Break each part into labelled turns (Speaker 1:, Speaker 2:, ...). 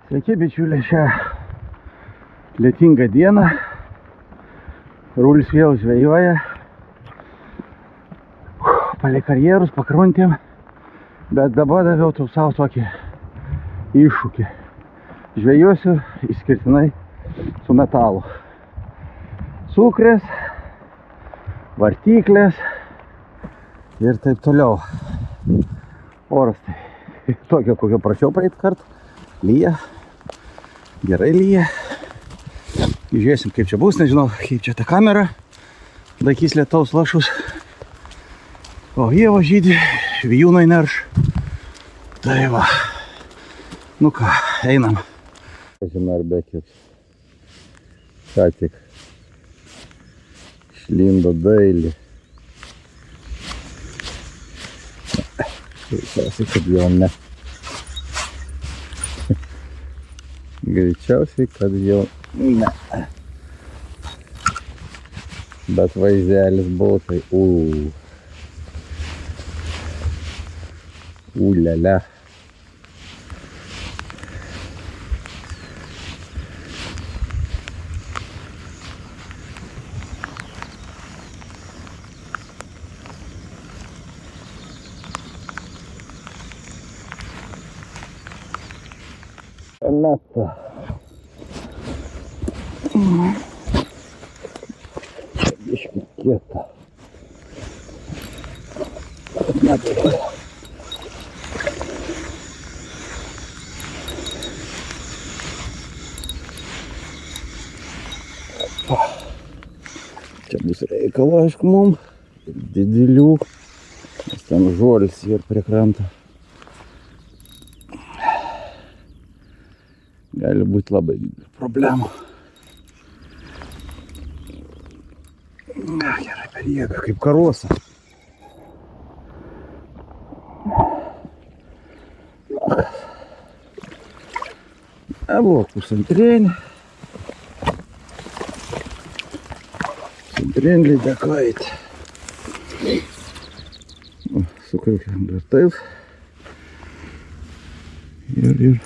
Speaker 1: Sveiki bičiuliai, šią lietingą dieną. Rulis vėl žvejoja. Palei karjerus, pakruntėm. Bet dabar daviau savo tokį iššūkį. Žvejosiu išskirtinai su metalu. Cukrės, vartyklės ir taip toliau. Oras tai tokio, kokio prašiau praeit kartą. Lyja. Gerai lyja. Žiūrėsim, kaip čia bus, nežinau, kaip čia ta kamera. Laikys lietaus lašus. O ieva žydi, vijūnai nerš. Tai va. Nu ką, einam. Žinau, ar bekit. Ką tik. Šlindo dailį. Greičiausiai, kad jau ne. Greičiausiai, kad jau ne. Bet vaizdelis buvo tai Ūlele. Meta. Čia biškį kieta. Meta. Čia bus reikalo, aišku, mum. Didelių. Nes ten žuolis ir prie krantą. Gali būti labai didelė problema. Gerai, per jėgą, kaip karuosa. Buvo pusantrinė. Pusantrinė lydekaitė. Sukriukiam dar taip. Ir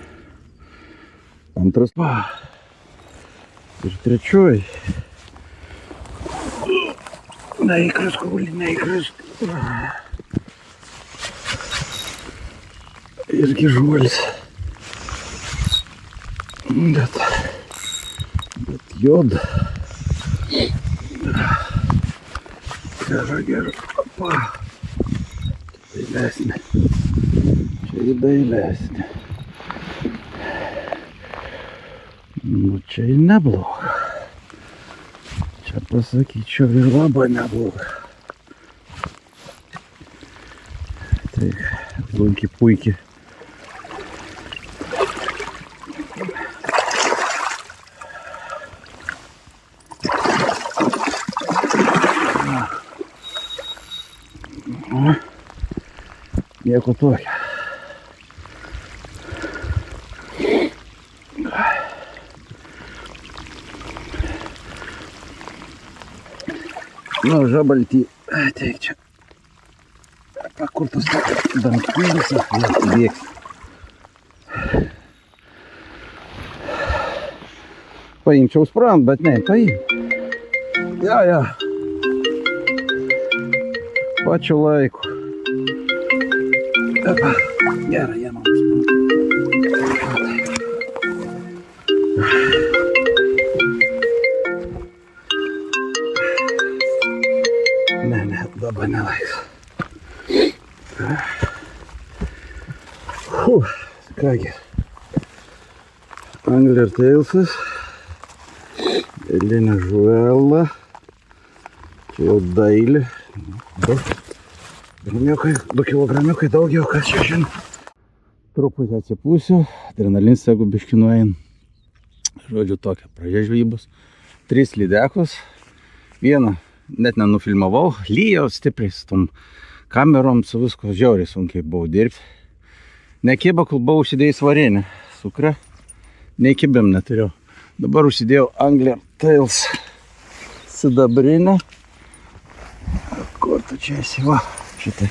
Speaker 1: antras. Ir trečioji. Neįkris, kaulį, neįkris. Irgi žuolis. Bet joda. Gerai. Opa. Dailesnė. Čia dailesnė. Nu, čia ir nebloga. Čia pasakyčiau ir labai nebloga. Tai lunkiai puikiai. Nieko tokio. Nu, žabaltį, ateik čia. Kur tas dangtylis, bėgs. Paimčiau sprant, bet ne, paim. Ja. Pačiu laiku. Epa, gerai, jie man sprant. Ne, dabar nelaiks. Kągi. Angler tailsas. Eilinė žuvelė. Čia jau dailė. 2 kilogramiukai daugiau, kas čia žino. Truputį atsipūsiu. Adrenalinis, jeigu biškį nuein. Žodžiu tokia, pradžia žvejybos. 3 lydekos. Vieną net nenufilmavau. Lyjo stipriai su tom kamerom, su visko žiauriai sunkiai buvo dirbti. Nekiba, kol buvau užsidėjęs varinę cukrą. Nei kibėm neturėjau. Dabar užsidėjau Angler Tails sidabrinę. Kur tu čia esi? Va, šitai.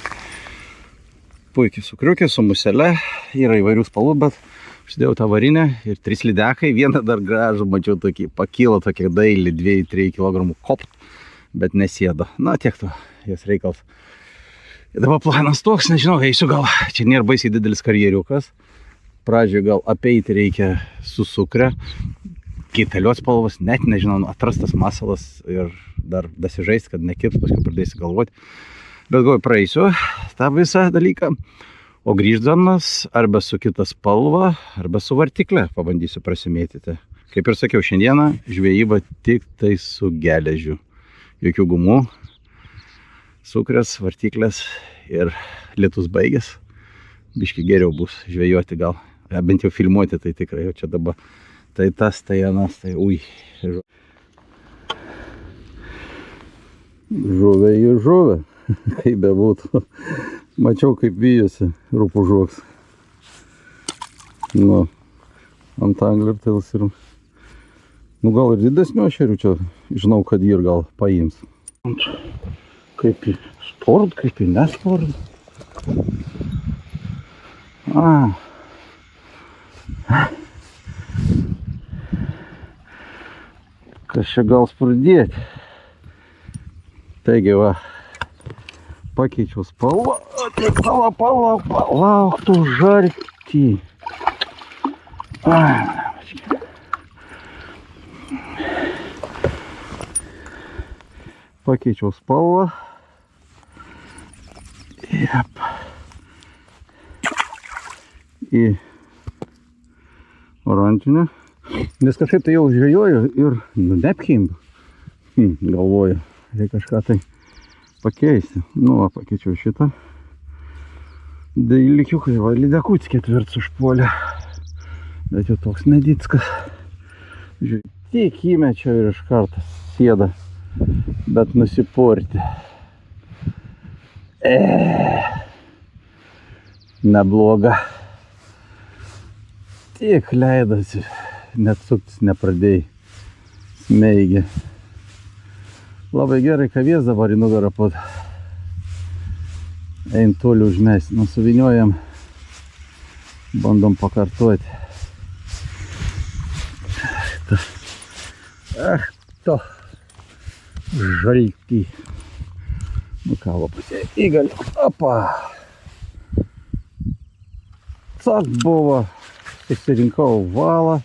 Speaker 1: Puikiai cukriukė su musele. Yra įvairių spalvų, bet Užsidėjau tą varinę ir 3 lydekai, vieną dar gražų, mačiau tokį, pakilo tokį dailį 2-3 kg kopt, bet nesėdo. Na, tiek to, jas reikals. Ir dabar planas toks, nežinau, eisiu gal, čia nėra baisiai didelis karjeriukas. Pradžioje gal apeiti reikia su sukre, kaitalios spalvos, net nežinau, atrastas masalas ir dar dasižaisti, kad nekips, paskui pradėsiu galvoti. Bet galvoju, praeisiu tą visą dalyką, o grįždamas arba su kita spalva, arba su vartikle pabandysiu prasimėtyti. Kaip ir sakiau, šiandieną žvejyba tik tai su geležiu. Jokių gumų, sukrės, vartiklės ir lietus baigęs. Biški geriau bus žvejoti gal, bent jau filmuoti tai tikrai, jau čia dabar tai tas, tai anas, tai ui. Žuvė į žuvę, kaip bebūtų. Mačiau, kaip vyjosi rupų žuoks. Nu, ant anglertels ir... Nu, gal ir didesnių ešerių čia, žinau, kad jį ir gal paims. Kaip į sport, kaip į nesport. Kas čia gal spurdėti? Taigi va, pakeičiau spalvą. Palauk, tu žarti. Pakeičiau spalvą. Jep. Į oranžinę. Nes kažkaip tai jau žvejoju ir nepkimba. Galvoju, reikia kažką tai pakeisti. Nu, va, pakeičiau šitą. Dailikiukai, va, lydekus ketvirts užpuolė. Bet jau toks nedickas. Žiūrėk, tik įmečiau ir iš karto sėda. Bet nusiporti. Nebloga. Tik leidosi, net suktis nepradėjai. Smeigė. Labai gerai, kavies dabar į nugarą pod. Ein toliau užmest. Nusuviniojam. Bandom pakartuoti. Ach, to. Žaltį. Nu ką, va pusė įgaliu. Opa. Cak buvo. Išsirinkau valą.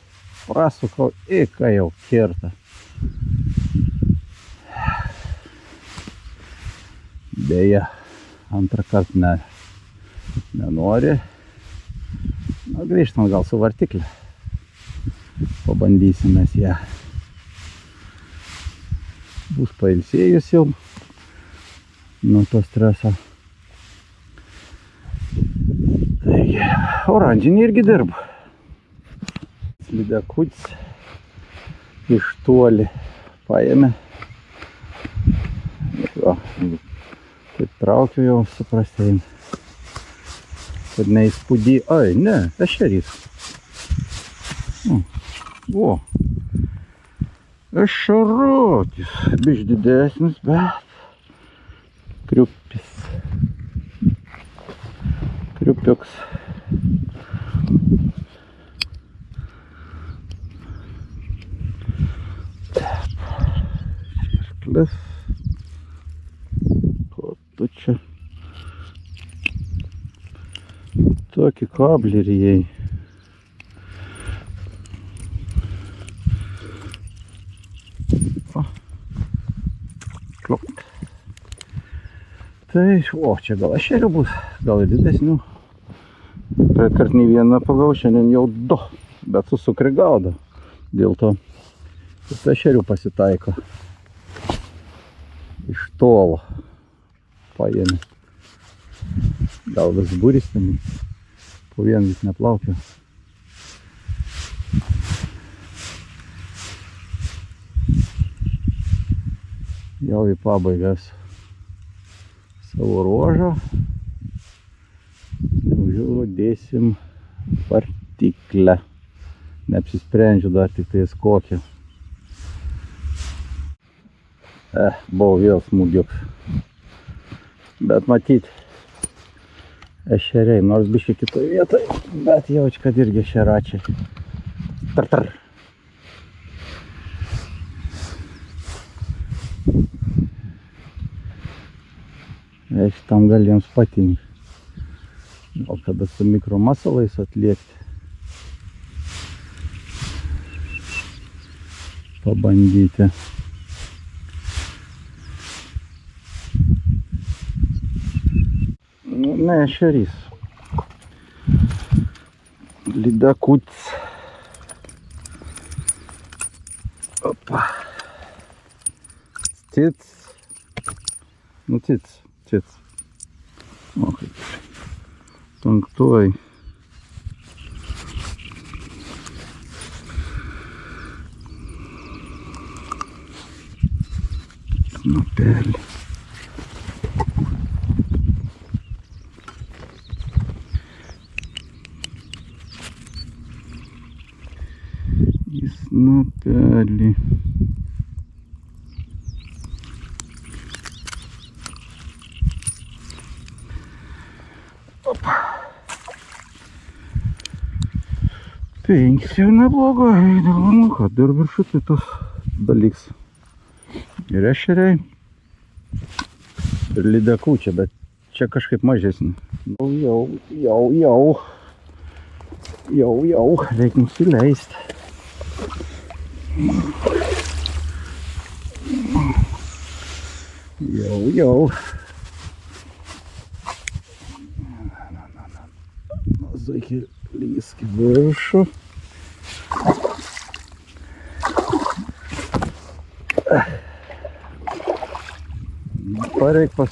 Speaker 1: Prasukau į ką jau kerta. Beje, antrą kartą nenori. Na, grįžtam gal su vartiklė. Pabandysim mes ją. Bus pailsėjus jau nuo to streso. Taigi, oranžinį irgi dirbu. Slidekuts iš toli paėmė. Va, taip traukiu jau suprastėjim. Kad neįspūdį... Ai, ne, ešerys. O. Ešerotis. Biš didesnis, bet kriupis. Kriupiuks. Širklis. Ko tu čia? Tokį kablį rijai. Tai, o, čia gal ešerių bus, gal ir didesnių. Praeitkart nei vieną pagau, šiandien jau 2, bet su sukri gaudo. Dėl to ešerių pasitaiko. Iš tolo paėmė. Gal vis būris ten, po vien vis neplaukiau. Jau į pabaigas savo ruožą. Neužiūrų dėsim vartiklę. Neapsisprendžiu dar tik tais kokią. Buvo vėl smūgiuks. Bet matyt, ešeriai, nors biškai kitoje vietoje, bet jaučiu, kad irgi ešeračiai. Tar. Šitam gal jiems patinka. Gal kada su mikromasalais atliekti. Pabandyti. Nu, ne ešerys. Lydakutis. Opa. Cic. Nu, cic. O, kaip. Tanktoj. Snapelį. Snapelį. Opa. 5 jau neblogai, dar manau, kad ir viršutį tas dalyks. Ir ešeriai, ir lydakučiai, bet čia kažkaip mažesnį. Jau, reikia nusileisti. Jau. Zaiki lyski viršų. Pareik pas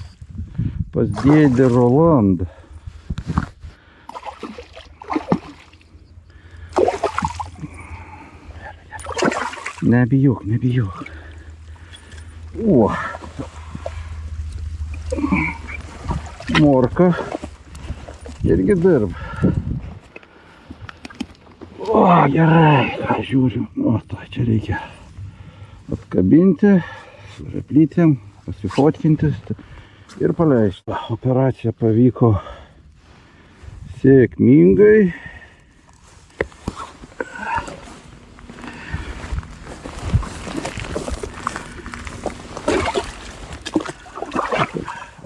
Speaker 1: dėdį Rolandą. Nebijok. O. Morka irgi dirba. O, gerai. Žiūrim. O, tai čia reikia atkabinti su replytėm, pasifotkinti ir paleisti. Operacija pavyko sėkmingai.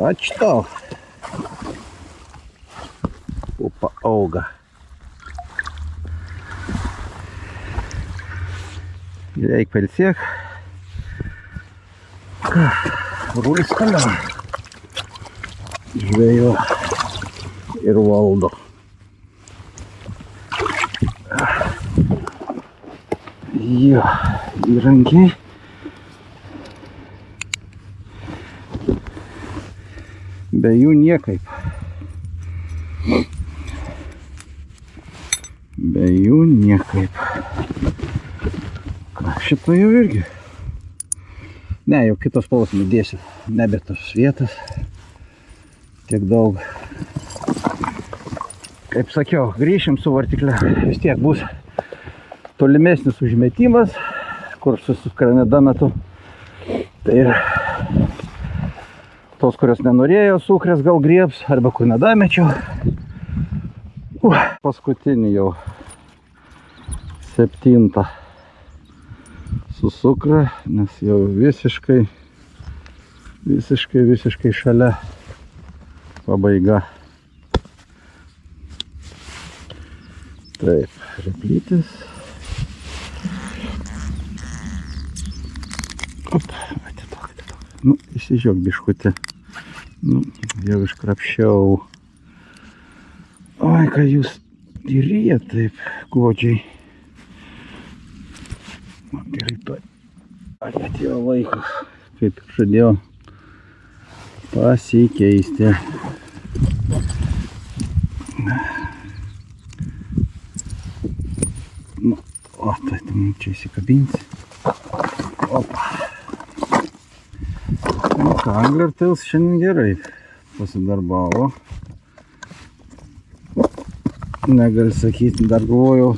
Speaker 1: Ačiū tau. Opa, auga. Reik pailsėk. Rulis kaliam. Žvejo ir valdo. Jo, įrankiai. Be jų niekaip. Šito jau irgi. Ne, jau kitos spalvos nudėsiu. Nebe tos vietas. Tiek daug. Kaip sakiau, grįšim su vartikle. Vis tiek bus tolimesnis užmetimas, kur suskraneda metu. Tai ir tos, kurios nenorėjo sukrės, gal griebs, arba kur nedamečiau. Paskutinį jau 7 su sukra, nes jau visiškai šalia pabaiga. Taip, replytis. Atitok. Nu, išsižiok biškutį. Nu, jau iškrapščiau. Oi, ką jūs ryja taip godžiai. Gerai, tuoj. Atėjo laikas, kaip ir žadėjau, pasikeisti. Nu, o, tai čia įsikabinsi. Opa. Nu, ką, Anglertails šiandien gerai pasidarbavo. Negali sakyti, dar galvojau,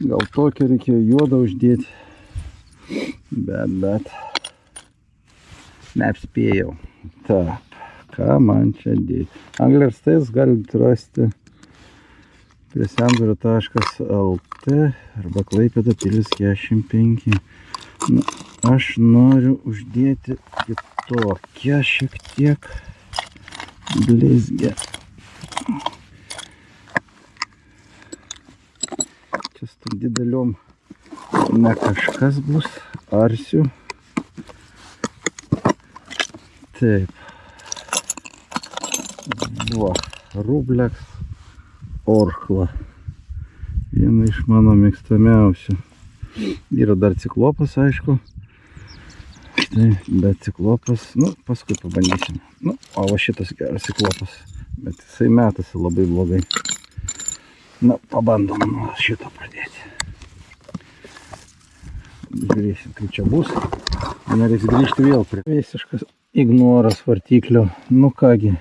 Speaker 1: gal tokį reikėjo juodą uždėti, bet neapspėjau. Taip, Ką man čia dėti? Anglers Tales galite rasti prie sendvario.lt arba Klaipėda pilis 45. Nu, aš noriu uždėti kitokią šiek tiek blizgę. Čia su dideliom ne kažkas bus, arsiu. Taip. Va, Rubleks Orchla. Viena iš mano mėgstamiausių. Yra dar ciklopas, aišku. Štai, bet ciklopas, nu, paskui pabandysim. Nu, o va šitas geras ciklopas. Bet jisai metasi labai blogai. Na, pabandom nuo šito pradėti. Žiūrėsim, kaip čia bus. Nereiks grįžti vėl prie visiškas ignoras vartiklio. Nu kągi,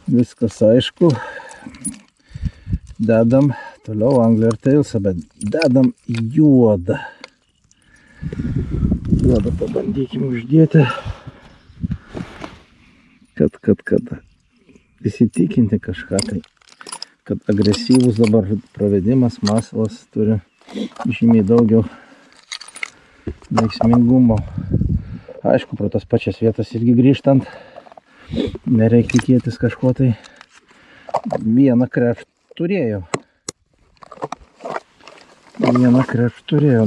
Speaker 1: viskas aišku. Dedam toliau Angler Talesą, bet dedam juodą. Juodą pabandykim uždėti. Kad įsitikinti kažką tai. Kad agresyvus dabar pravedimas, masalas turi žymiai daugiau veiksmingumo. Aišku, pro tas pačias vietas irgi grįžtant, nereikia tikėtis kažko tai. Vieną krepšt turėjau.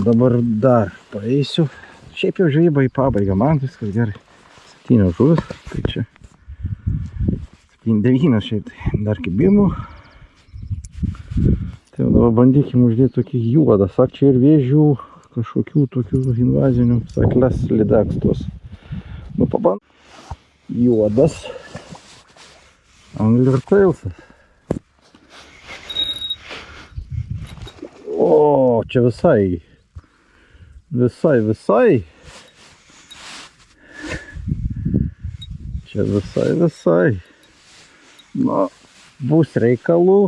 Speaker 1: Dabar dar paeisiu. Šiaip jau žvejyba į pabaigą, man viskas gerai. 7 žuvis, tai čia 9 šiaip tai dar kibimų. Tai jau dabar bandykim uždėti tokį juodą. Sak, čia ir vėžių, kažkokių tokių invazinių, sakles lidekstos. Nu, paband. Juodas Angler Talesas. O, čia visai. Čia visai. Na, bus reikalų.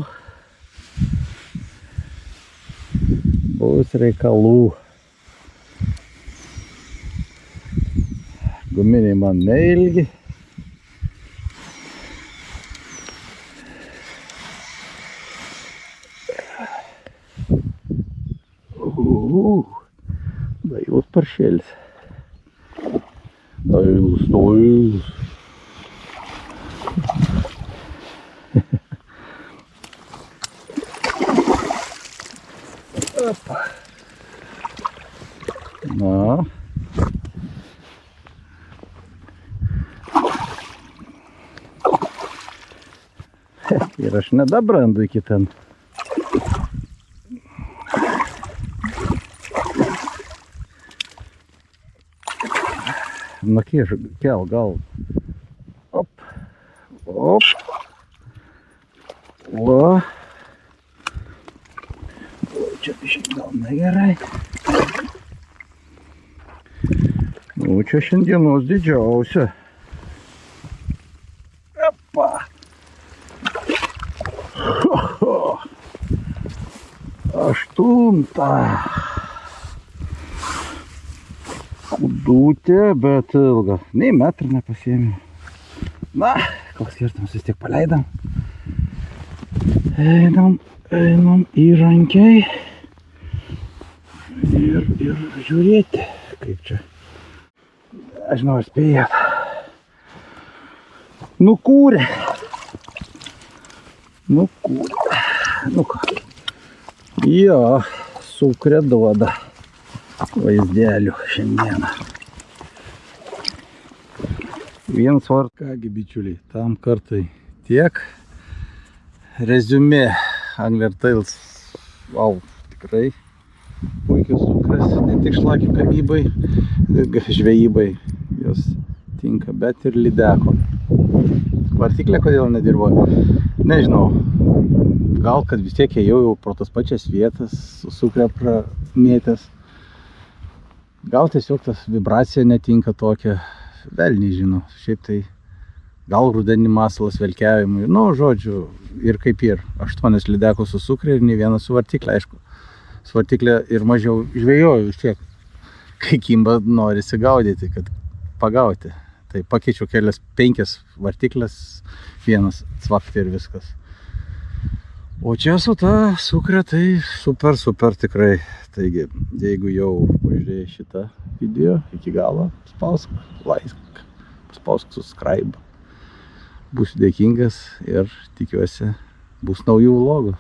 Speaker 1: Guminiai man neilgi. Dailus paršėlis. Dailus. Na. Ir aš nedabrandu iki ten. Na kel gal. Op. O. Čia biškai gal negerai. O čia šiandienos didžiausia. Opa. 8. Kudutė, bet ilga. Nei metrą nepasiėmiau. Na, koks skirtumas, vis tiek paleidam. Einam įrankiai. Ir žiūrėti, kaip čia. Aš žinau, ar spėjat. Nukūrė. Nu ką. Jo, sukrė duoda vaizdelių šiandieną. Vienas vart, kągi bičiuliai, tam kartai tiek. Reziumė Angler Tales. Wow, tikrai puikios sukrės, ne tik šlakių gamybai, žvejybai jos tinka, bet ir lydeko. Vartiklė kodėl nedirbo, nežinau. Gal, kad vis tiek ėjau pro tas pačias vietas, sukrė pramėtęs. Gal tiesiog tas vibracija netinka tokia, velniai žino. Šiaip tai gal rudenį masalas velkiavimui, nu, žodžiu, ir kaip ir. 8 lydekų su sukrė ir nei vienas su vartiklė, aišku. Su vartiklė ir mažiau žvejoju vis tiek. Kai kimba norisi gaudyti, kad pagauti. Tai pakeičiau kelias 5 vartiklės, vienas cvakti ir viskas. O čia su ta sukrė, tai super tikrai. Taigi, jeigu jau pažiūrėjai šitą video iki galo, spausk like, spausk subscribe. Būsiu dėkingas ir tikiuosi bus naujų vlogų.